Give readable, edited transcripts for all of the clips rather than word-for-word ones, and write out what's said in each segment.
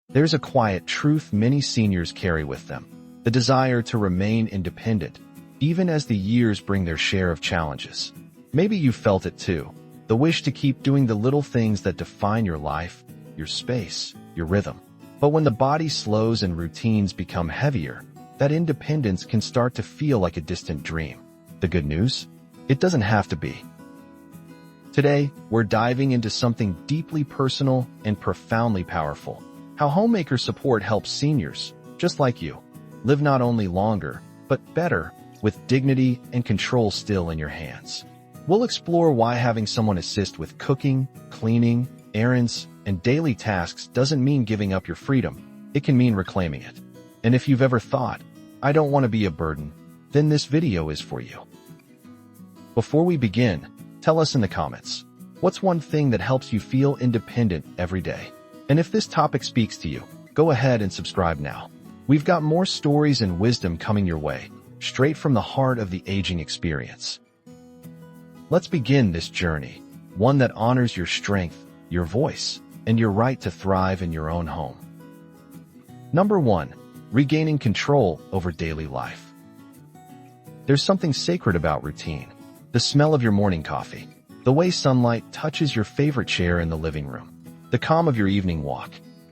There's a quiet truth many seniors carry with them: the desire to remain independent, even as the years bring their share of challenges. Maybe you felt it too, the wish to keep doing the little things that define your life, your space, your rhythm. But when the body slows and routines become heavier, that independence can start to feel like a distant dream. The good news? It doesn't have to be. Today, we're diving into something deeply personal and profoundly powerful: how homemaker support helps seniors, just like you, live not only longer, but better, with dignity and control still in your hands. We'll explore why having someone assist with cooking, cleaning, errands, and daily tasks doesn't mean giving up your freedom. It can mean reclaiming it. And if you've ever thought, "I don't want to be a burden," then this video is for you. Before we begin, tell us in the comments, what's one thing that helps you feel independent every day? And if this topic speaks to you, go ahead and subscribe now. We've got more stories and wisdom coming your way, straight from the heart of the aging experience. Let's begin this journey, one that honors your strength, your voice, and your right to thrive in your own home. Number 1. Regaining control over daily life. There's something sacred about routine. The smell of your morning coffee, the way sunlight touches your favorite chair in the living room, the calm of your evening walk.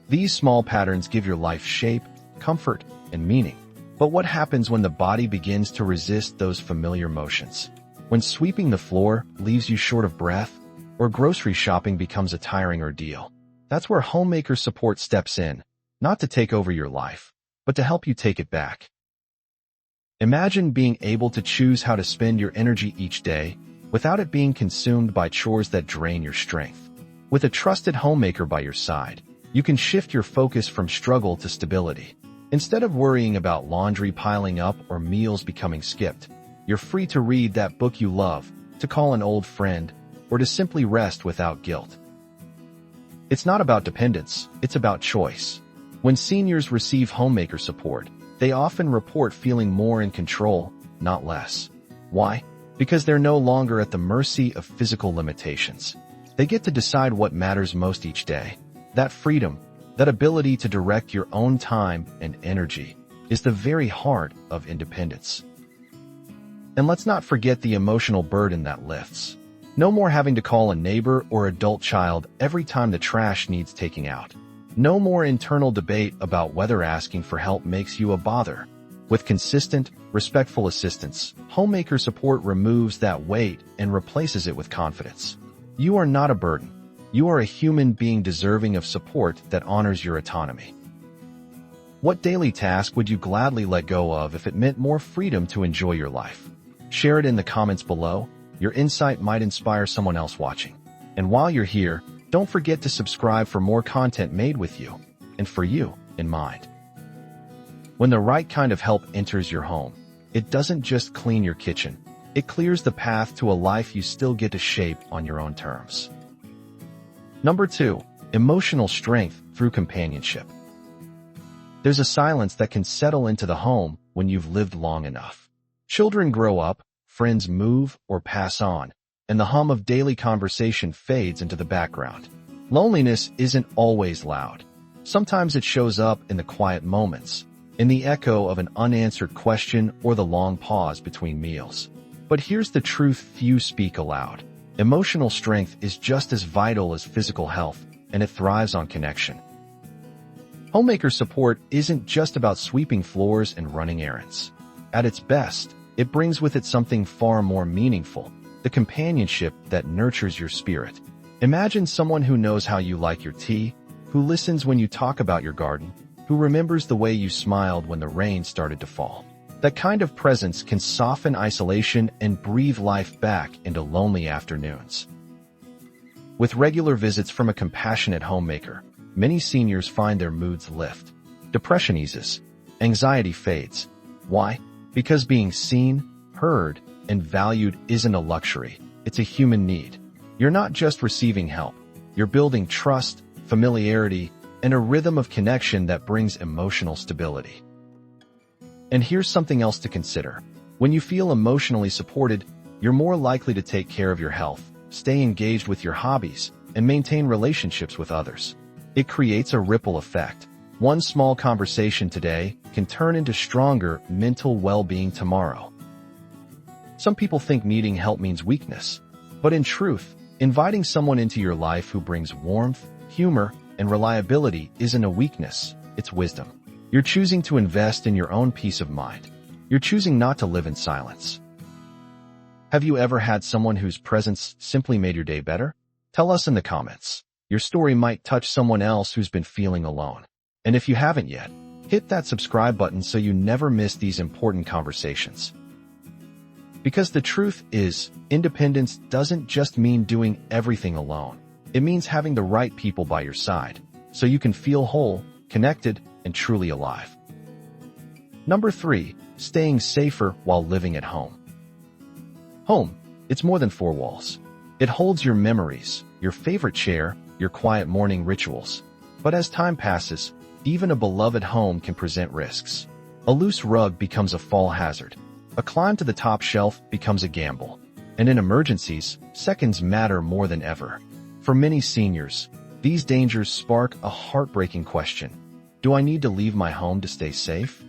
These small patterns give your life shape, comfort, and meaning. But what happens when the body begins to resist those familiar motions? When sweeping the floor leaves you short of breath, or grocery shopping becomes a tiring ordeal? That's where homemaker support steps in, not to take over your life, but to help you take it back. Imagine being able to choose how to spend your energy each day without it being consumed by chores that drain your strength. With a trusted homemaker by your side, you can shift your focus from struggle to stability. Instead of worrying about laundry piling up or meals becoming skipped, you're free to read that book you love, to call an old friend, or to simply rest without guilt. It's not about dependence, it's about choice. When seniors receive homemaker support, they often report feeling more in control, not less. Why? Because they're no longer at the mercy of physical limitations. They get to decide what matters most each day. That freedom, that ability to direct your own time and energy, is the very heart of independence. And let's not forget the emotional burden that lifts. No more having to call a neighbor or adult child every time the trash needs taking out. No more internal debate about whether asking for help makes you a bother. With consistent, respectful assistance, homemaker support removes that weight and replaces it with confidence. You are not a burden. You are a human being deserving of support that honors your autonomy. What daily task would you gladly let go of if it meant more freedom to enjoy your life? Share it in the comments below. Your insight might inspire someone else watching. And while you're here, don't forget to subscribe for more content made with you, and for you, in mind. When the right kind of help enters your home, it doesn't just clean your kitchen, it clears the path to a life you still get to shape on your own terms. Number 2. Emotional strength through companionship. There's a silence that can settle into the home when you've lived long enough. Children grow up, friends move or pass on, and the hum of daily conversation fades into the background. Loneliness isn't always loud. Sometimes it shows up in the quiet moments, in the echo of an unanswered question or the long pause between meals. But here's the truth few speak aloud. Emotional strength is just as vital as physical health, and it thrives on connection. Homemaker support isn't just about sweeping floors and running errands. At its best, it brings with it something far more meaningful: the companionship that nurtures your spirit. Imagine someone who knows how you like your tea, who listens when you talk about your garden, who remembers the way you smiled when the rain started to fall. That kind of presence can soften isolation and breathe life back into lonely afternoons. With regular visits from a compassionate homemaker, many seniors find their moods lift. Depression eases. Anxiety fades. Why? Because being seen, heard, and valued isn't a luxury, it's a human need. You're not just receiving help, you're building trust, familiarity, and a rhythm of connection that brings emotional stability. And here's something else to consider. When you feel emotionally supported, you're more likely to take care of your health, stay engaged with your hobbies, and maintain relationships with others. It creates a ripple effect. One small conversation today can turn into stronger mental well-being tomorrow. Some people think needing help means weakness, but in truth, inviting someone into your life who brings warmth, humor, and reliability isn't a weakness, it's wisdom. You're choosing to invest in your own peace of mind. You're choosing not to live in silence. Have you ever had someone whose presence simply made your day better? Tell us in the comments. Your story might touch someone else who's been feeling alone. And if you haven't yet, hit that subscribe button so you never miss these important conversations. Because the truth is, independence doesn't just mean doing everything alone. It means having the right people by your side, so you can feel whole, connected, and truly alive. Number 3, staying safer while living at home. Home, it's more than 4 walls. It holds your memories, your favorite chair, your quiet morning rituals. But as time passes, even a beloved home can present risks. A loose rug becomes a fall hazard. A climb to the top shelf becomes a gamble. And in emergencies, seconds matter more than ever. For many seniors, these dangers spark a heartbreaking question. Do I need to leave my home to stay safe?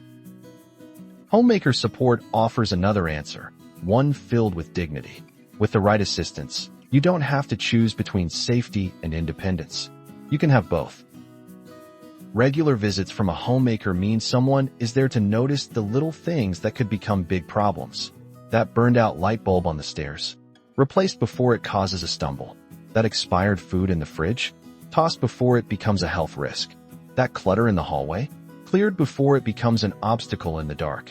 Homemaker Support offers another answer, one filled with dignity. With the right assistance, you don't have to choose between safety and independence. You can have both. Regular visits from a homemaker mean someone is there to notice the little things that could become big problems. That burned-out light bulb on the stairs, replaced before it causes a stumble. That expired food in the fridge, tossed before it becomes a health risk. That clutter in the hallway, cleared before it becomes an obstacle in the dark.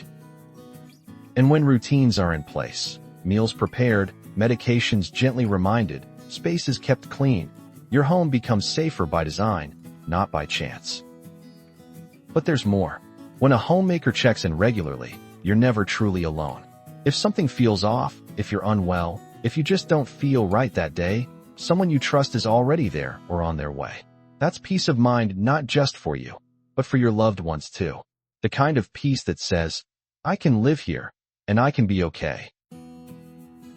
And when routines are in place, meals prepared, medications gently reminded, spaces kept clean, your home becomes safer by design, not by chance. But there's more. When a homemaker checks in regularly, you're never truly alone. If something feels off, if you're unwell, if you just don't feel right that day, someone you trust is already there or on their way. That's peace of mind not just for you, but for your loved ones too. The kind of peace that says, I can live here, and I can be okay.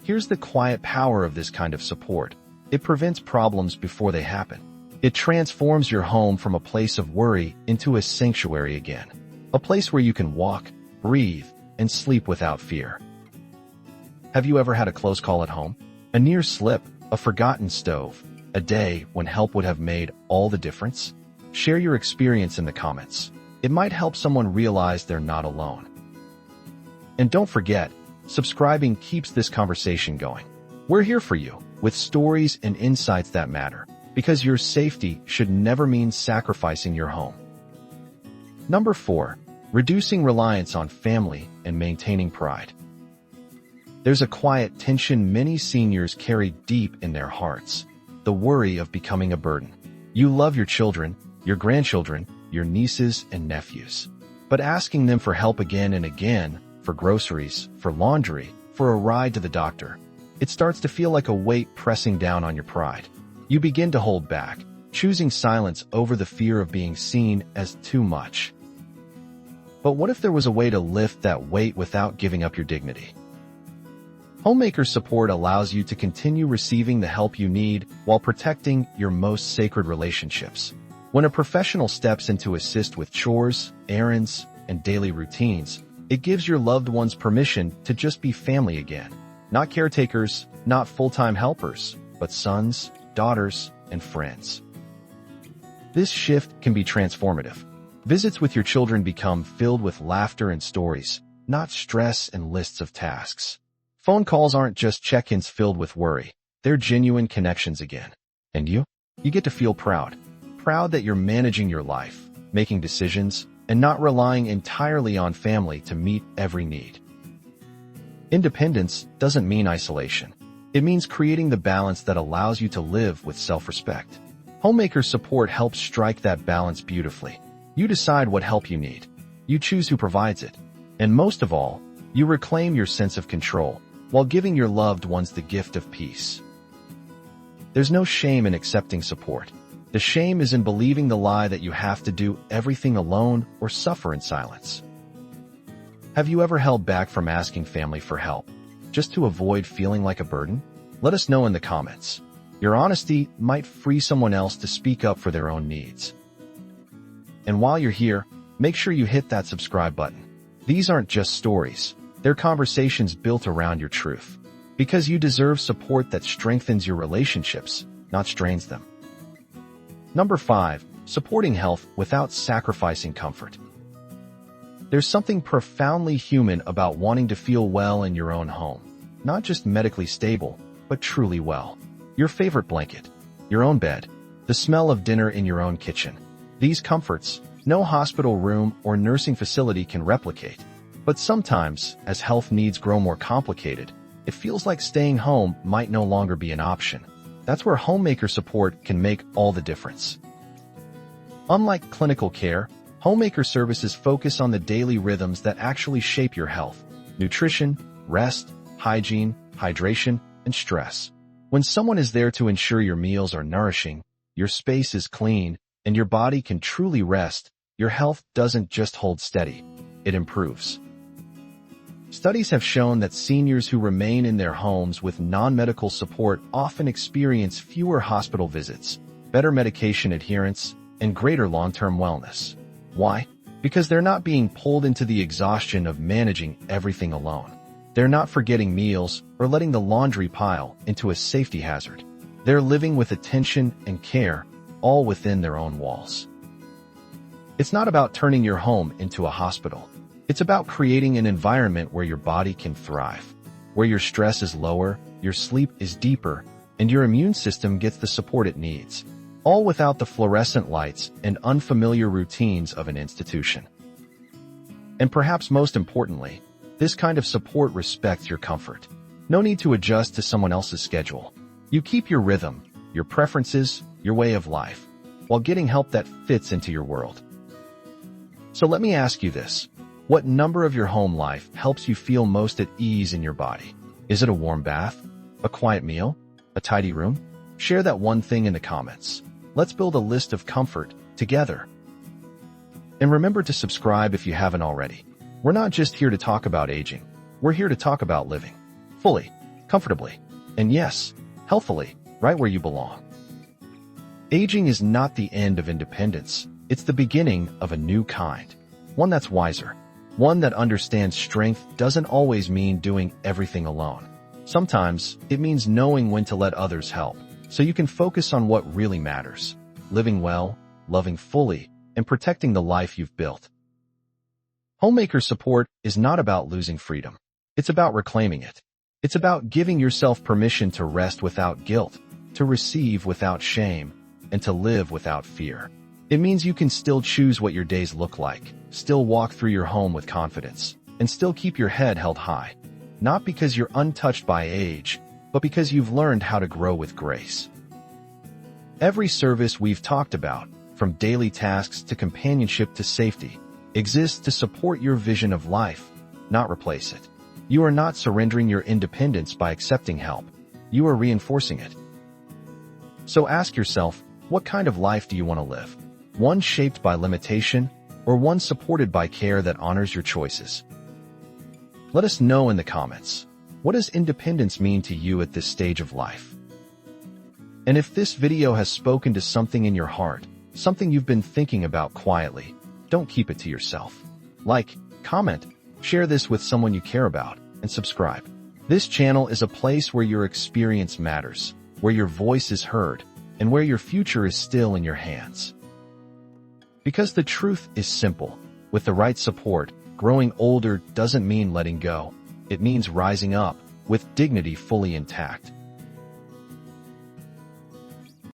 Here's the quiet power of this kind of support. It prevents problems before they happen. It transforms your home from a place of worry into a sanctuary again. A place where you can walk, breathe, and sleep without fear. Have you ever had a close call at home? A near slip, a forgotten stove, a day when help would have made all the difference? Share your experience in the comments. It might help someone realize they're not alone. And don't forget, subscribing keeps this conversation going. We're here for you, with stories and insights that matter, because your safety should never mean sacrificing your home. Number 4, reducing reliance on family and maintaining pride. There's a quiet tension many seniors carry deep in their hearts, the worry of becoming a burden. You love your children, your grandchildren, your nieces and nephews. But asking them for help again and again, for groceries, for laundry, for a ride to the doctor, it starts to feel like a weight pressing down on your pride. You begin to hold back, choosing silence over the fear of being seen as too much. But what if there was a way to lift that weight without giving up your dignity? Homemaker Support allows you to continue receiving the help you need while protecting your most sacred relationships. When a professional steps in to assist with chores, errands, and daily routines, it gives your loved ones permission to just be family again. Not caretakers, not full-time helpers, but sons, daughters, and friends. This shift can be transformative. Visits with your children become filled with laughter and stories, not stress and lists of tasks. Phone calls aren't just check-ins filled with worry. They're genuine connections again. And you? You get to feel proud. Proud that you're managing your life, making decisions, and not relying entirely on family to meet every need. Independence doesn't mean isolation. It means creating the balance that allows you to live with self-respect. Homemaker Support helps strike that balance beautifully. You decide what help you need. You choose who provides it. And most of all, you reclaim your sense of control while giving your loved ones the gift of peace. There's no shame in accepting support. The shame is in believing the lie that you have to do everything alone or suffer in silence. Have you ever held back from asking family for help, just to avoid feeling like a burden? Let us know in the comments. Your honesty might free someone else to speak up for their own needs. And while you're here, make sure you hit that subscribe button. These aren't just stories. They're conversations built around your truth. Because you deserve support that strengthens your relationships, not strains them. Number 5. Supporting health without sacrificing comfort. There's something profoundly human about wanting to feel well in your own home. Not just medically stable, but truly well. Your favorite blanket, your own bed, the smell of dinner in your own kitchen. These comforts, no hospital room or nursing facility can replicate. But sometimes, as health needs grow more complicated, it feels like staying home might no longer be an option. That's where homemaker support can make all the difference. Unlike clinical care, homemaker services focus on the daily rhythms that actually shape your health: nutrition, rest, hygiene, hydration, and stress. When someone is there to ensure your meals are nourishing, your space is clean, and your body can truly rest, your health doesn't just hold steady, it improves. Studies have shown that seniors who remain in their homes with non-medical support often experience fewer hospital visits, better medication adherence, and greater long-term wellness. Why? Because they're not being pulled into the exhaustion of managing everything alone. They're not forgetting meals or letting the laundry pile into a safety hazard. They're living with attention and care, all within their own walls. It's not about turning your home into a hospital. It's about creating an environment where your body can thrive, where your stress is lower, your sleep is deeper, and your immune system gets the support it needs, all without the fluorescent lights and unfamiliar routines of an institution. And perhaps most importantly, this kind of support respects your comfort. No need to adjust to someone else's schedule. You keep your rhythm, your preferences, your way of life, while getting help that fits into your world. So let me ask you this. What number of your home life helps you feel most at ease in your body? Is it a warm bath? A quiet meal? A tidy room? Share that one thing in the comments. Let's build a list of comfort together. And remember to subscribe if you haven't already. We're not just here to talk about aging. We're here to talk about living fully, comfortably, and yes, healthfully, right where you belong. Aging is not the end of independence. It's the beginning of a new kind. One that's wiser. One that understands strength doesn't always mean doing everything alone. Sometimes it means knowing when to let others help, so you can focus on what really matters: living well, loving fully, and protecting the life you've built. Homemaker support is not about losing freedom. It's about reclaiming it. It's about giving yourself permission to rest without guilt, to receive without shame, and to live without fear. It means you can still choose what your days look like, still walk through your home with confidence, and still keep your head held high. Not because you're untouched by age, but because you've learned how to grow with grace. Every service we've talked about, from daily tasks to companionship to safety, exists to support your vision of life, not replace it. You are not surrendering your independence by accepting help. You are reinforcing it. So ask yourself, what kind of life do you want to live? One shaped by limitation, or one supported by care that honors your choices? Let us know in the comments. What does independence mean to you at this stage of life? And if this video has spoken to something in your heart, something you've been thinking about quietly, don't keep it to yourself. Like, comment, share this with someone you care about, and subscribe. This channel is a place where your experience matters, where your voice is heard, and where your future is still in your hands. Because the truth is simple. With the right support, growing older doesn't mean letting go. It means rising up, with dignity fully intact.